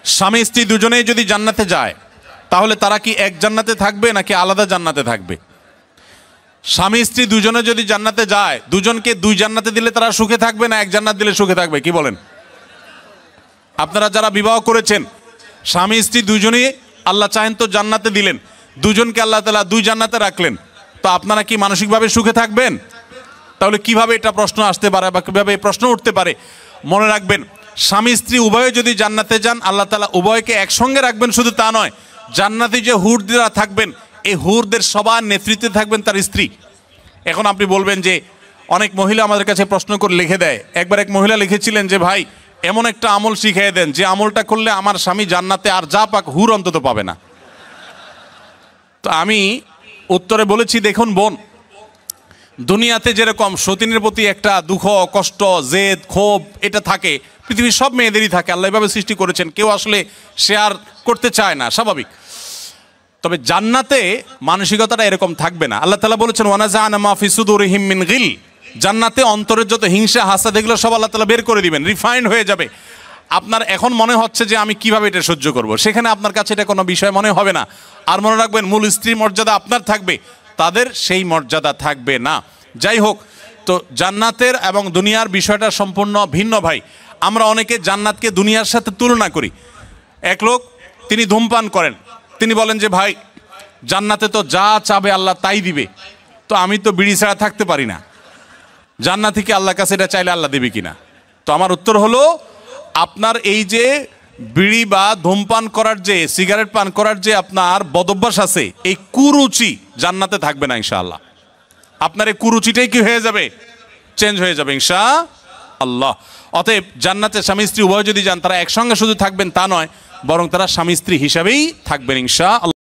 স্বামী স্ত্রী দুজনেই যদি জান্নাতে যায় তাহলে তারা কি এক জান্নাতে থাকবে নাকি আলাদা জান্নাতে থাকবে? স্বামী স্ত্রী দুজনে যদি জান্নাতে যায়, দুজনকে দুই জান্নাতে দিলে তারা সুখে থাকবে না এক জান্নাত দিলে সুখে থাকবে? কি বলেন? আপনারা যারা বিবাহ করেছেন, স্বামী স্ত্রী দুজনেই আল্লাহ চাহেন তো জান্নাতে দিলেন, দুজনকে আল্লাহ তাআলা দুই জান্নাতে রাখলেন, তো আপনারা কি মানসিকভাবে সুখে থাকবেন? তাহলে কিভাবে এটা প্রশ্ন আসতে পারে বা কিভাবে এই প্রশ্ন উঠতে পারে? মনে রাখবেন, স্বামী স্ত্রী উভয়ে যদি জান্নাতে যান, আল্লাহ তাআলা উভয়কে একসঙ্গে রাখবেন। শুধু তা নয়, জান্নাতে যে হুররা থাকবেন, এই হুরদের সবার নেতৃত্বে থাকবেন তার স্ত্রী। এখন আপনি বলবেন যে অনেক মহিলা আমাদের কাছে প্রশ্ন করে লিখে দেয়। একবার এক মহিলা লিখেছিলেন যে ভাই, এমন একটা আমল শিখিয়ে দেন যে আমলটা করলে আমার স্বামী জান্নাতে আর যা পাক হুর অন্তত পাবে না। তো আমি উত্তরে বলেছি, দেখুন বোন, দুনিয়াতে যেরকম সতীনের প্রতি একটা দুঃখ, কষ্ট, জেদ, ক্ষোভ এটা থাকে, পৃথিবীর সব মেয়েদেরই থাকে। আল্লাহ এভাবে সৃষ্টি করেছেন, কেউ আসলে শেয়ার করতে চায় না, স্বাভাবিক। তবে জান্নাতে মানসিকতাটা এরকম থাকবে না। আল্লাহ তাআলা বলেছেন ওয়ানাযা'না মা ফি সুদুরিহিম মিন গিল, জান্নাতে অন্তরের যত হিংসা, হাসাদ এগুলো সব আল্লাহ তাআলা বের করে দিবেন, রিফাইন্ড হয়ে যাবে। আপনার এখন মনে হচ্ছে যে আমি কিভাবে এটা সহ্য করব, সেখানে আপনার কাছে এটা কোনো বিষয় মনে হবে না। আর মনে রাখবেন, মূল স্ত্রীর মর্যাদা আপনার থাকবে, তাদের সেই মর্যাদা থাকবে না। যাই হোক, তো জান্নাতের এবং দুনিয়ার বিষয়টা সম্পূর্ণ ভিন্ন ভাই। আমরা অনেকে জান্নাতকে দুনিয়ার সাথে তুলনা করি। এক লোক, তিনি ধূমপান করেন, তিনি বলেন যে ভাই, জান্নাতে তো যা চাবে আল্লাহ তাই দিবে, তো আমি তো বিড়ি ছাড়া থাকতে পারি না, জান্নাতে কি আল্লাহর কাছে এটা চাইলে আল্লাহ দেবে কিনা? তো আমার উত্তর হলো, আপনার এই যে বিড়ি বা ধূমপান করার যে, সিগারেট পান করার যে আপনার বদভ্যাস আছে, এই কুরুচি জান্নাতে থাকবে না ইনশাআল্লাহ। আপনার এই কুরুচিটাই কি হয়ে যাবে? চেঞ্জ হয়ে যাবে ইনশাআল্লাহ। অতএব জান্নাতে স্বামী স্ত্রী উভয় যদি যান, তারা একসঙ্গে শুধু থাকবেন তা নয়, বরং তারা স্বামী স্ত্রী হিসাবেই থাকবেন ইনশাআল্লাহ।